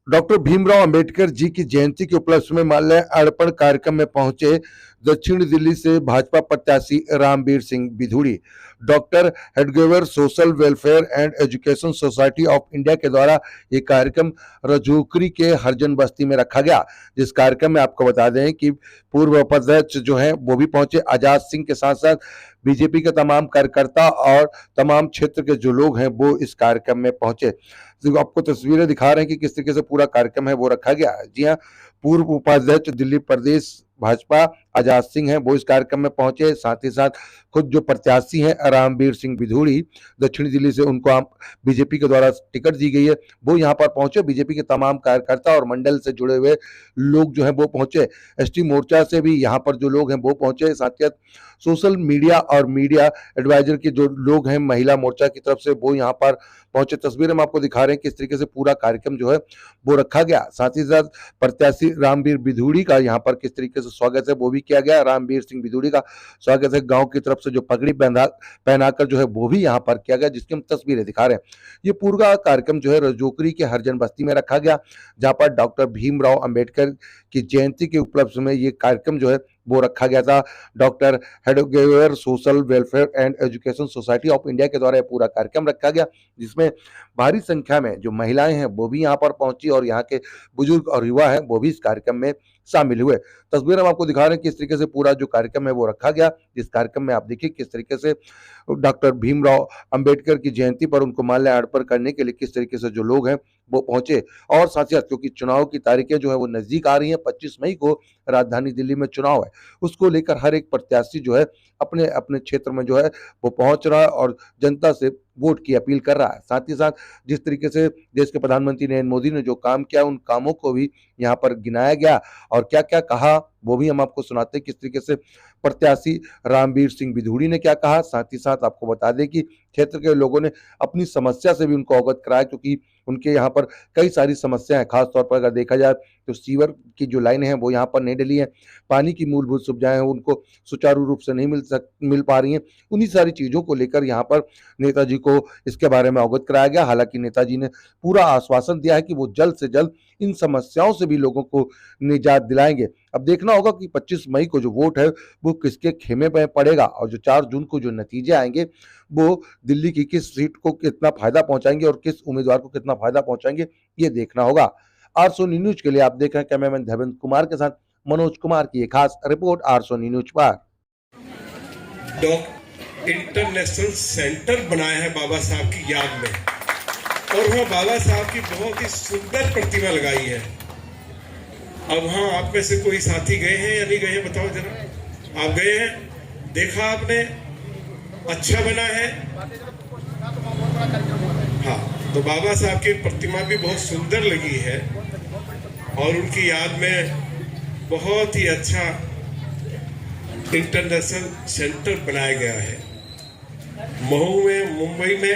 Doctor Bhimrao Ambedkar ji की जयंती के उपलक्ष्य में माल्यार्पण कार्यक्रम में पहुंचे दक्षिण दिल्ली से भाजपा प्रत्याशी Ramvir Singh Bidhuri. Doctor Hedgewar social welfare and education society of India के द्वारा ये कार्यक्रम रजौकरी के हरजन बस्ती में रखा गया। जिस कार्यक्रम में आपको बता दें कि पूर्व उपाध्यक्ष जो हैं वो भी पहुंचे, आजाद सिंह के साथ साथ बीजेपी के तमाम कार्यकर्ता और तमाम क्षेत्र के जो लोग हैं वो इस कार्यक्रम में पहुंचे। तो आपको तस्वीरें दिखा रहे हैं कि किस तरीके से पूरा कार्यक्रम है वो रखा गया है। जी हाँ, पूर्व उपाध्यक्ष दिल्ली प्रदेश भाजपा आजाद सिंह हैं वो इस कार्यक्रम में पहुंचे। साथ ही साथ खुद जो प्रत्याशी हैं रामवीर सिंह बिधूड़ी दक्षिण दिल्ली से, उनको आप बीजेपी के द्वारा टिकट दी गई है, वो यहाँ पर पहुंचे। बीजेपी के तमाम कार्यकर्ता और मंडल से जुड़े हुए लोग जो है वो पहुंचे। एसटी मोर्चा से भी यहाँ पर जो लोग हैं वो पहुंचे। साथ ही साथ सोशल मीडिया और मीडिया एडवाइजर के जो लोग हैं महिला मोर्चा की तरफ से वो यहाँ पर पहुंचे। तस्वीरें हम आपको दिखा रहे हैं किस तरीके से पूरा कार्यक्रम जो है वो रखा गया। साथ ही साथ प्रत्याशी रामवीर बिधूड़ी का यहाँ पर किस तरीके से स्वागत है वो भी किया गया। रामवीर सिंह बिधूड़ी का स्वागत है गांव की तरफ से जो पगड़ी पहनाकर जो है वो भी यहाँ पर किया गया, जिसकी हम तस्वीरें दिखा रहे हैं। ये पूरा कार्यक्रम जो है रजौकरी के हरजन बस्ती में रखा गया, जहाँ पर डॉक्टर भीमराव अंबेडकर की जयंती के उपलक्ष्य में ये कार्यक्रम जो है वो रखा गया था। Doctor Hedgewar social welfare and education society of India के द्वारा यह पूरा कार्यक्रम रखा गया, जिसमें भारी संख्या में जो महिलाएं हैं वो भी यहाँ पर पहुंची और यहाँ के बुजुर्ग और युवा हैं वो भी इस कार्यक्रम में शामिल हुए। तस्वीर हम आपको दिखा रहे हैं किस तरीके से पूरा जो कार्यक्रम है वो रखा गया। इस कार्यक्रम में आप देखिए किस तरीके से डॉक्टर भीमराव अंबेडकर की जयंती पर उनको माल्यार्पण करने के लिए किस तरीके से जो लोग हैं वो पहुंचे। और साथ ही साथ क्योंकि चुनाव की तारीखें जो है वो नजदीक आ रही हैं, 25 मई को राजधानी दिल्ली में चुनाव है, उसको लेकर हर एक प्रत्याशी जो है अपने अपने क्षेत्र में जो है वो पहुंच रहा है और जनता से वोट की अपील कर रहा है। साथ ही साथ जिस तरीके से देश के प्रधानमंत्री नरेंद्र मोदी ने जो काम किया उन कामों को भी यहाँ पर गिनाया गया और क्या क्या कहा वो भी हम आपको सुनाते हैं। किस तरीके से प्रत्याशी रामवीर सिंह बिधूड़ी ने क्या कहा, साथ ही साथ आपको बता दें कि क्षेत्र के लोगों ने अपनी समस्या से भी उनको अवगत कराया, क्योंकि उनके यहाँ पर कई सारी समस्याएं हैं। खासतौर पर अगर देखा जाए तो सीवर की जो लाइन है वो यहाँ पर नहीं डली है, पानी की मूलभूत सुविधाएं उनको सुचारू रूप से नहीं मिल पा रही हैं। उन्हीं सारी चीज़ों को लेकर यहाँ पर नेताजी को इसके बारे में अवगत कराया गया। हालांकि नेताजी ने पूरा आश्वासन दिया है कि वो जल्द से जल्द इन समस्याओं से भी लोगों को निजात दिलाएंगे। अब देखना होगा कि 25 मई को जो वोट है वो किसके खेमे में पड़ेगा और जो 4 जून को जो नतीजे आएंगे वो दिल्ली की किस सीट को कितना फायदा पहुंचाएंगे और किस उम्मीदवार को कितना फायदा पहुंचाएंगे ये देखना होगा। R सोनी न्यूज के लिए आप देख रहे हैं कैमरामैन देवेंद्र कुमार के साथ मनोज कुमार की एक खास रिपोर्ट R सोनी न्यूज पर। इंटरनेशनल सेंटर बनाया है बाबा साहब की याद में, और वहाँ बाबा साहब की बहुत ही सुंदर प्रतिमा लगाई है। अब वहाँ आप में से कोई साथी गए हैं या नहीं गए हैं, बताओ जरा। आप गए हैं, देखा आपने, अच्छा बना है। हाँ, तो बाबा साहब की प्रतिमा भी बहुत सुंदर लगी है और उनकी याद में बहुत ही अच्छा इंटरनेशनल सेंटर बनाया गया है। महू में, मुंबई में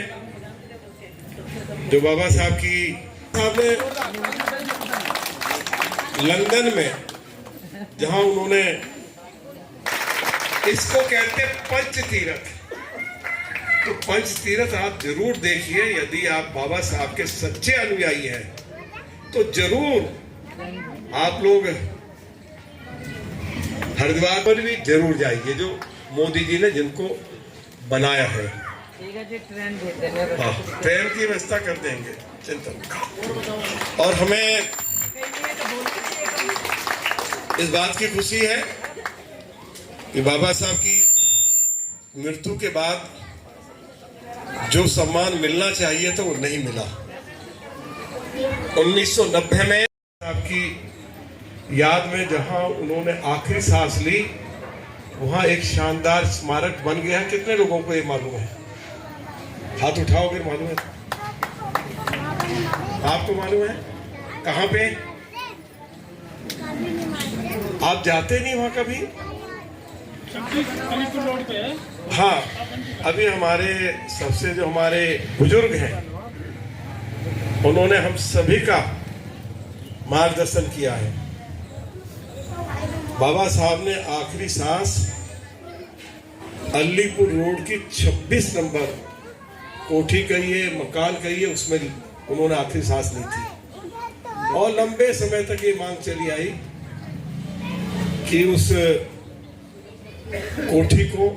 जो बाबा साहब की लंदन में जहां उन्होंने, इसको कहते पंच तीर्थ, तो पंच तीर्थ आप जरूर देखिए। यदि आप बाबा साहब के सच्चे अनुयायी हैं तो जरूर आप लोग हरिद्वार पर भी जरूर जाइए, जो मोदी जी ने जिनको बनाया है। ट्रेन की व्यवस्था कर देंगे, चिंता। और हमें इस बात की खुशी है कि बाबा साहब की मृत्यु के बाद जो सम्मान मिलना चाहिए था वो नहीं मिला। 1990 में साहब की याद में जहां उन्होंने आखिरी सांस ली वहां एक शानदार स्मारक बन गया। कितने लोगों को ये मालूम है? हाथ उठाओ अगर मालूम है। आपको मालूम है? कहां पे? आप जाते नहीं वहां कभी? हाँ, अभी हमारे सबसे जो हमारे बुजुर्ग हैं उन्होंने हम सभी का मार्गदर्शन किया है। बाबा साहब ने आखिरी सांस अलीपुर रोड की 26 नंबर कोठी कहिए, मकान कहिए, उसमें उन्होंने आखिरी सांस ली थी। और लंबे समय तक ये मांग चली आई कि उस कोठी को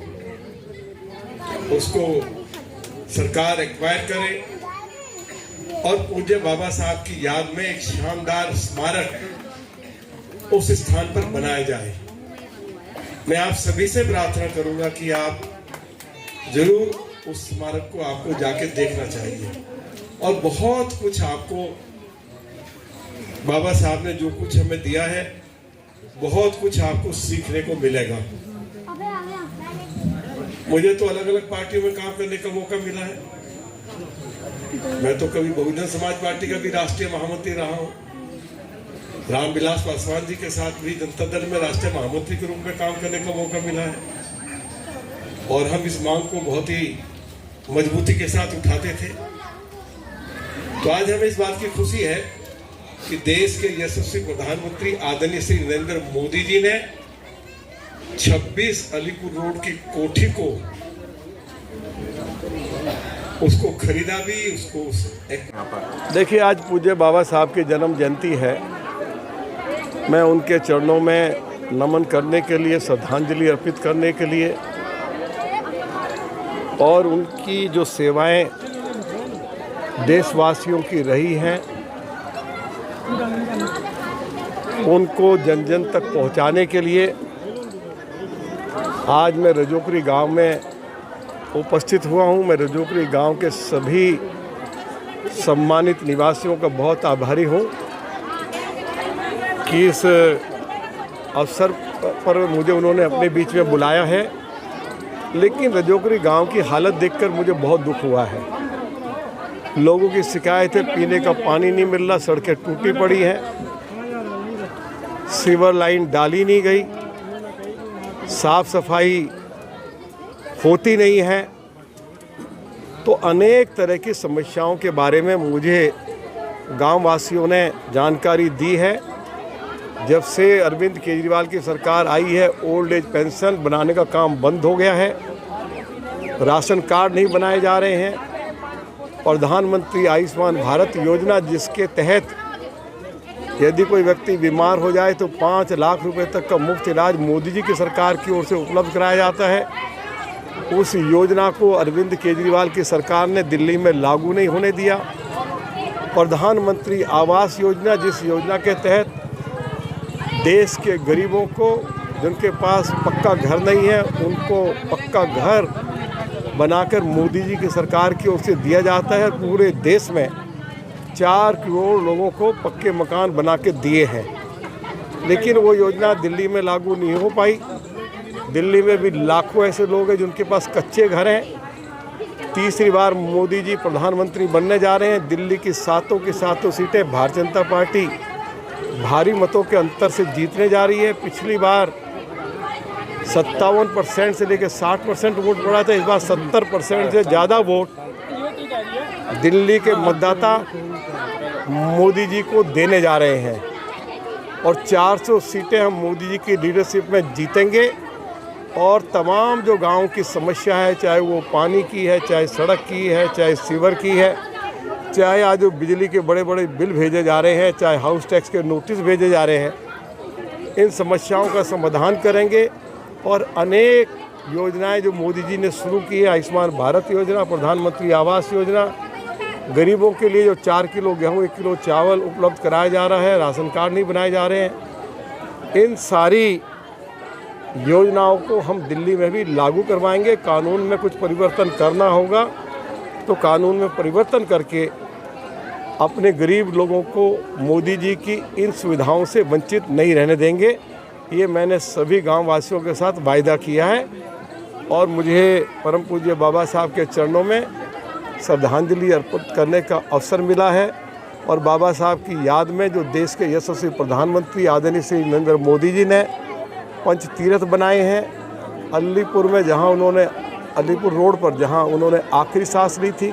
उसको सरकार एक्वायर करे और पूज्य बाबा साहब की याद में एक शानदार स्मारक उस स्थान पर बनाया जाए। मैं आप सभी से प्रार्थना करूंगा कि आप जरूर उस स्मारक को आपको जाके देखना चाहिए और बहुत कुछ आपको बाबा साहब ने जो कुछ हमें दिया है बहुत कुछ आपको सीखने को मिलेगा। मुझे तो अलग अलग पार्टियों में काम करने का मौका मिला है। मैं तो कभी बहुजन समाज पार्टी का भी राष्ट्रीय महामंत्री रहा हूं, रामविलास पासवान जी के साथ भी जनता दल में राष्ट्रीय महामंत्री के रूप में काम करने का मौका मिला है और हम इस मांग को बहुत ही मजबूती के साथ उठाते थे। तो आज हमें इस बात की खुशी है कि देश के यशस्वी प्रधानमंत्री आदरणीय श्री नरेंद्र मोदी जी ने 26 अलीपुर रोड की कोठी को उसको खरीदा भी, उसको देखिए, आज पूज्य बाबा साहब की जन्म जयंती है। मैं उनके चरणों में नमन करने के लिए, श्रद्धांजलि अर्पित करने के लिए और उनकी जो सेवाएं देशवासियों की रही हैं उनको जन जन तक पहुंचाने के लिए आज मैं रजोकरी गांव में उपस्थित हुआ हूं। मैं रजोकरी गांव के सभी सम्मानित निवासियों का बहुत आभारी हूं कि इस अवसर पर मुझे उन्होंने अपने बीच में बुलाया है। लेकिन रजोकरी गांव की हालत देखकर मुझे बहुत दुख हुआ है। लोगों की शिकायत है, पीने का पानी नहीं मिल रहा, सड़कें टूटी पड़ी हैं, सीवर लाइन डाली नहीं गई, साफ सफाई होती नहीं है। तो अनेक तरह की समस्याओं के बारे में मुझे गांव वासियों ने जानकारी दी है। जब से अरविंद केजरीवाल की सरकार आई है, ओल्ड एज पेंशन बनाने का काम बंद हो गया है, राशन कार्ड नहीं बनाए जा रहे हैं, प्रधानमंत्री आयुष्मान भारत योजना जिसके तहत यदि कोई व्यक्ति बीमार हो जाए तो 5 लाख रुपए तक का मुफ्त इलाज मोदी जी की सरकार की ओर से उपलब्ध कराया जाता है, उस योजना को अरविंद केजरीवाल की सरकार ने दिल्ली में लागू नहीं होने दिया। प्रधानमंत्री आवास योजना, जिस योजना के तहत देश के गरीबों को जिनके पास पक्का घर नहीं है उनको पक्का घर बनाकर मोदी जी की सरकार की ओर से दिया जाता है। पूरे देश में 4 करोड़ लोगों को पक्के मकान बना के दिए हैं, लेकिन वो योजना दिल्ली में लागू नहीं हो पाई। दिल्ली में भी लाखों ऐसे लोग हैं जिनके पास कच्चे घर हैं। तीसरी बार मोदी जी प्रधानमंत्री बनने जा रहे हैं। दिल्ली की सातों की सातों सीटें भारतीय जनता पार्टी भारी मतों के अंतर से जीतने जा रही है। पिछली बार 57% से लेकर 60% वोट पड़ा था, इस बार 70% से ज़्यादा वोट दिल्ली के मतदाता मोदी जी को देने जा रहे हैं और 400 सीटें हम मोदी जी की लीडरशिप में जीतेंगे। और तमाम जो गांव की समस्या है, चाहे वो पानी की है, चाहे सड़क की है, चाहे सीवर की है, चाहे आज जो बिजली के बड़े बड़े बिल भेजे जा रहे हैं, चाहे हाउस टैक्स के नोटिस भेजे जा रहे हैं, इन समस्याओं का समाधान करेंगे। और अनेक योजनाएं जो मोदी जी ने शुरू की है, आयुष्मान भारत योजना, प्रधानमंत्री आवास योजना, गरीबों के लिए जो 4 किलो गेहूँ 1 किलो चावल उपलब्ध कराया जा रहा है, राशन कार्ड नहीं बनाए जा रहे हैं, इन सारी योजनाओं को हम दिल्ली में भी लागू करवाएंगे। कानून में कुछ परिवर्तन करना होगा तो कानून में परिवर्तन करके अपने गरीब लोगों को मोदी जी की इन सुविधाओं से वंचित नहीं रहने देंगे। ये मैंने सभी गांव वासियों के साथ वायदा किया है और मुझे परम पूज्य बाबा साहब के चरणों में श्रद्धांजलि अर्पित करने का अवसर मिला है। और बाबा साहब की याद में जो देश के यशस्वी प्रधानमंत्री आदरणीय श्री नरेंद्र मोदी जी ने पंच तीर्थ बनाए हैं। अलीपुर में जहां उन्होंने, अलीपुर रोड पर जहां उन्होंने आखिरी सांस ली थी,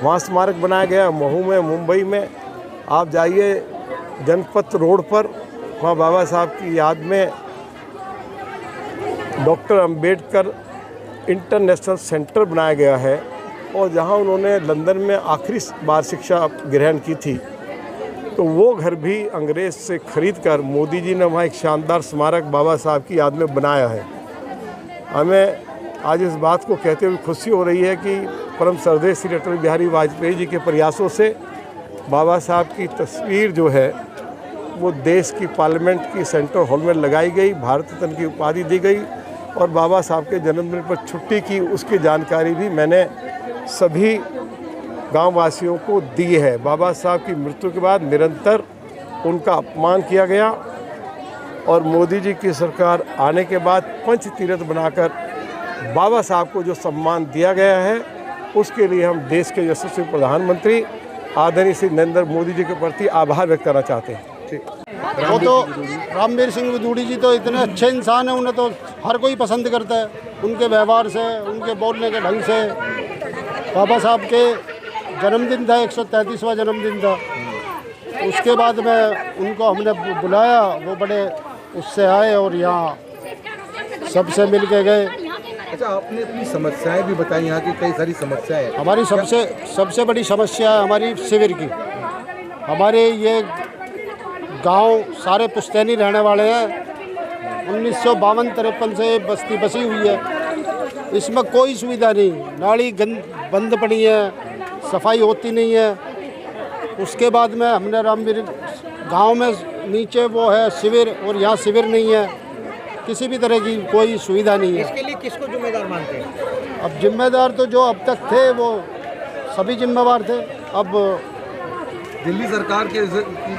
वहाँ स्मारक बनाया गया। महू में, मुंबई में आप जाइए जनपथ रोड पर, वहाँ बाबा साहब की याद में डॉक्टर अंबेडकर इंटरनेशनल सेंटर बनाया गया है। और जहाँ उन्होंने लंदन में आखिरी बार शिक्षा ग्रहण की थी, तो वो घर भी अंग्रेज़ से खरीद कर मोदी जी ने वहाँ एक शानदार स्मारक बाबा साहब की याद में बनाया है। हमें आज इस बात को कहते हुए खुशी हो रही है कि परम श्रद्धेय श्री अटल बिहारी वाजपेयी जी के प्रयासों से बाबा साहब की तस्वीर जो है वो देश की पार्लियामेंट की सेंट्रल हॉल में लगाई गई, भारत रत्न की उपाधि दी गई और बाबा साहब के जन्मदिन पर छुट्टी की उसकी जानकारी भी मैंने सभी गांव वासियों को दी है। बाबा साहब की मृत्यु के बाद निरंतर उनका अपमान किया गया और मोदी जी की सरकार आने के बाद पंच तीर्थ बनाकर बाबा साहब को जो सम्मान दिया गया है उसके लिए हम देश के यशस्वी प्रधानमंत्री आदरणीय श्री नरेंद्र मोदी जी के प्रति आभार व्यक्त करना चाहते हैं। वो तो रामवीर सिंह विधूड़ी जी तो इतने अच्छे इंसान हैं, उन्हें तो हर कोई पसंद करता है। उनके व्यवहार से, उनके बोलने के ढंग से। बाबा साहब के जन्मदिन था, 133वां जन्मदिन था। उसके बाद में उनको हमने बुलाया, वो बड़े उससे आए और यहाँ सबसे मिल के गए। अच्छा, आपने अपनी समस्याएं भी बताई, यहाँ की कई सारी समस्याएं हैं। हमारी सबसे बड़ी समस्या है हमारी शिविर की। हमारे ये गांव सारे पुश्तैनी रहने वाले हैं। 1952-53 से बस्ती बसी हुई है। इसमें कोई सुविधा नहीं, नाली बंद पड़ी है, सफाई होती नहीं है। उसके बाद में हमने रामवीर गांव में नीचे वो है शिविर और यहाँ शिविर नहीं है, किसी भी तरह की कोई सुविधा नहीं है। इसके लिए किसको जिम्मेदार मानते हैं? अब जिम्मेदार तो जो अब तक थे वो सभी जिम्मेवार थे। अब दिल्ली सरकार के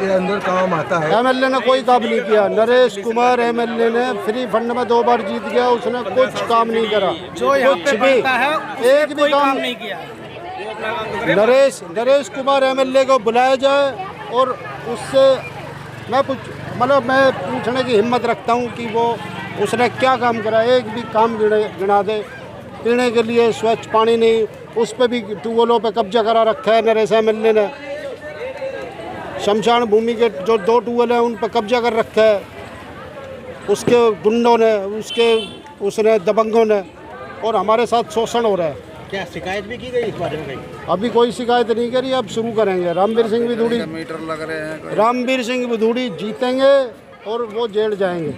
अंदर काम आता है। एमएलए ने कोई काम नहीं किया। नरेश कुमार एमएलए ने फ्री फंड में 2 बार जीत गया, उसने कुछ काम नहीं करा। जो यहाँ पे बनता है एक भी काम नहीं किया। नरेश कुमार एमएलए को बुलाया जाए और उससे मैं पूछने की हिम्मत रखता हूँ कि वो उसने क्या काम करा। एक भी काम गिना दे। पीने के लिए स्वच्छ पानी नहीं, उस पर भी ट्यूबवेलों पे कब्जा करा रखा है नरेश एमएलए ने। शमशान भूमि के जो 2 ट्यूबवेल हैं उन पर कब्जा कर रखा है उसके गुंडों ने, उसने दबंगों ने, और हमारे साथ शोषण हो रहा है। क्या शिकायत भी की गई इस बारे में कहीं? अभी कोई शिकायत नहीं करी, अब शुरू करेंगे। रामवीर सिंह विधूड़ी मीटर लग रहे हैं। रामवीर सिंह विधूड़ी जीतेंगे और वो जेल जाएंगे।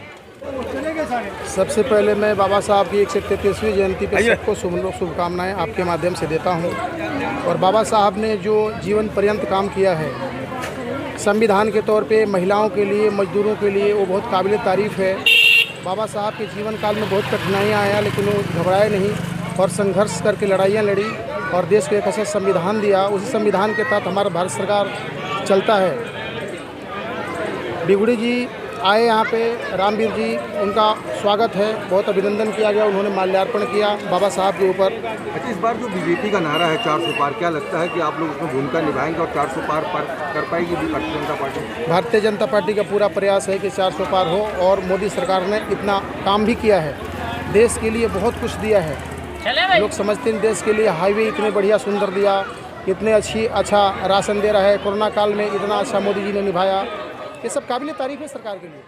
सबसे पहले मैं बाबा साहब की 133वीं जयंती पर सबको शुभकामनाएं आपके माध्यम से देता हूं। और बाबा साहब ने जो जीवन पर्यंत काम किया है संविधान के तौर पे महिलाओं के लिए, मजदूरों के लिए, वो बहुत काबिल तारीफ़ है। बाबा साहब के जीवन काल में बहुत कठिनाइयाँ आया लेकिन वो घबराए नहीं और संघर्ष करके लड़ाइयाँ लड़ी और देश को एक ऐसा संविधान दिया। उसी संविधान के तहत हमारा भारत सरकार चलता है। बिगुड़ी जी आए यहाँ पे, रामवीर जी, उनका स्वागत है, बहुत अभिनंदन किया गया। उन्होंने माल्यार्पण किया बाबा साहब के ऊपर। अच्छा, इस बार जो बीजेपी का नारा है 400 पार, क्या लगता है कि आप लोग उसमें भूमिका निभाएंगे और 400 पार कर पाएगी भारतीय जनता पार्टी? भारतीय जनता पार्टी का पूरा प्रयास है कि 400 पार हो और मोदी सरकार ने इतना काम भी किया है, देश के लिए बहुत कुछ दिया है। लोग समझते हैं देश के लिए हाईवे इतने बढ़िया सुंदर दिया, इतने अच्छा राशन दे रहा है, कोरोना काल में इतना अच्छा मोदी जी ने निभाया। ये सब काबिल तारीफ है सरकार के लिए।